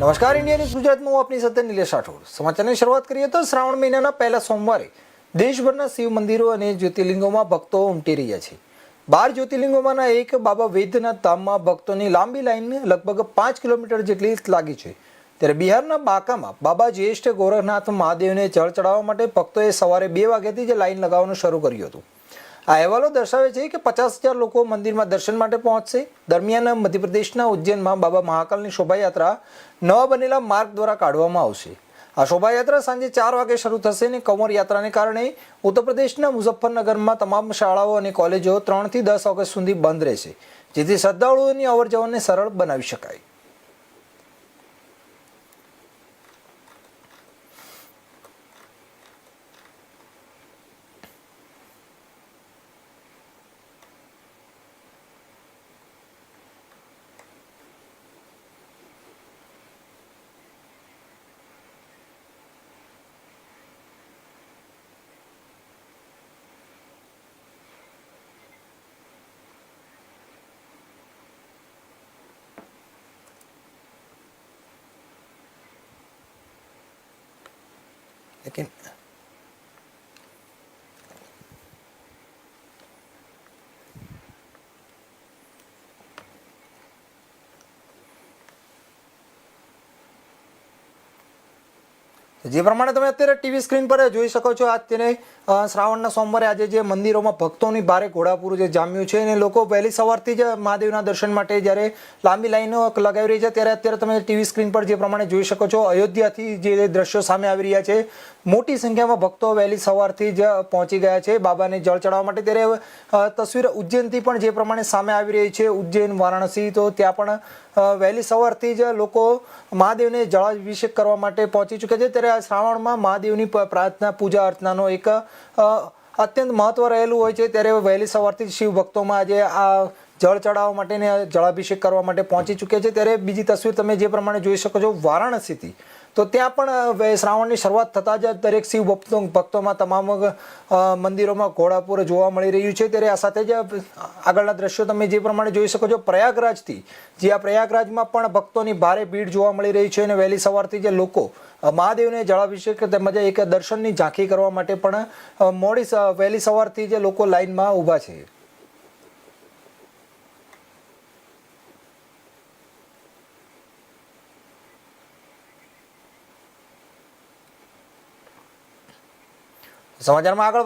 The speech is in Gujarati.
નમસ્કાર, ઇન્ડિયા ન્યૂઝ ગુજરાતમાં હું આપની સાથે નિલેશ રાઠોડ. સમાચારની શરૂઆત કરીએ તો શ્રાવણ મહિનાના પહેલા સોમવારે દેશભરના શિવ મંદિરો અને જ્યોતિર્લિંગોમાં ભક્તો ઉમટી રહ્યા છે. 12 જ્યોતિર્લિંગોમાંના એક બાબા વૈદ્યનાથ ધામમાં ભક્તોની લાંબી લાઈન લગભગ 5 કિલોમીટર જેટલી લાગી છે. ત્યારે બિહારના બાંકામાં બાબા જ્યેષ્ઠ ગોરખનાથ મહાદેવને જળ ચડાવવા માટે ભક્તોએ સવારે 2 વાગ્યાથી જ લાઈન લગાવવાનું શરૂ કર્યું હતું. આ અહેવાલો દર્શાવે છે કે 50,000 લોકો મંદિરમાં દર્શન માટે પહોંચશે. દરમિયાન મધ્યપ્રદેશના ઉજ્જૈનમાં બાબા મહાકાલની શોભાયાત્રા નવા બનેલા માર્ગ દ્વારા કાઢવામાં આવશે. આ શોભાયાત્રા સાંજે 4 વાગે શરૂ થશે અને કમર યાત્રાને કારણે ઉત્તર પ્રદેશના મુઝફ્ફરનગરમાં તમામ શાળાઓ અને કોલેજો 3 થી 10 ઓગસ્ટ સુધી બંધ રહેશે, જેથી શ્રદ્ધાળુઓની અવરજવરને સરળ બનાવી શકાય. लेकिन જે પ્રમાણે તમે અત્યારે ટીવી સ્ક્રીન પર જોઈ શકો છો, અત્યારે શ્રાવણના સોમવારે આજે જે મંદિરોમાં ભક્તોની ભારે ઘોડાપૂર જે જામ્યું છે અને લોકો વહેલી સવારથી જ મહાદેવના દર્શન માટે જ્યારે લાંબી લાઈનો લગાવી રહી છે, ત્યારે અત્યારે તમે ટીવી સ્ક્રીન પર જે પ્રમાણે જોઈ શકો છો, અયોધ્યાથી જે દ્રશ્યો સામે આવી રહ્યા છે. મોટી સંખ્યામાં ભક્તો વહેલી સવારથી જ પહોંચી ગયા છે બાબાને જળ ચડાવવા માટે. ત્યારે તસવીર ઉજ્જૈનથી પણ જે પ્રમાણે સામે આવી રહી છે, ઉજ્જૈન, વારાણસી, તો ત્યાં પણ વહેલી સવારથી જ લોકો મહાદેવને જળાભિષેક કરવા માટે પહોંચી ચૂક્યા છે. ત્યારે શ્રાવણમાં મહાદેવની પ્રાર્થના, પૂજા અર્ચનાનો એક અત્યંત મહત્વ રહેલું હોય છે. ત્યારે વહેલી સવારથી શિવ ભક્તોમાં આજે આ જળ ચડાવવા માટે ને જળાભિષેક કરવા માટે પહોંચી ચૂક્યા છે. ત્યારે બીજી તસવીર તમે જે પ્રમાણે જોઈ શકો છો વારાણસીથી, તો ત્યાં પણ શ્રાવણની શરૂઆત થતાં જ દરેક શિવ ભક્તોમાં તમામ મંદિરોમાં ઘોડાપૂર જોવા મળી રહ્યું છે. ત્યારે આ સાથે જ આગળના દ્રશ્યો તમે જે પ્રમાણે જોઈ શકો છો પ્રયાગરાજથી, જે આ પ્રયાગરાજમાં પણ ભક્તોની ભારે ભીડ જોવા મળી રહી છે અને વહેલી સવારથી જે લોકો મહાદેવને જળાભિષેક તેમજ એક દર્શનની ઝાંખી કરવા માટે પણ વહેલી સવારથી જે લોકો લાઈનમાં ઊભા છે. સમાચારમાં આગળ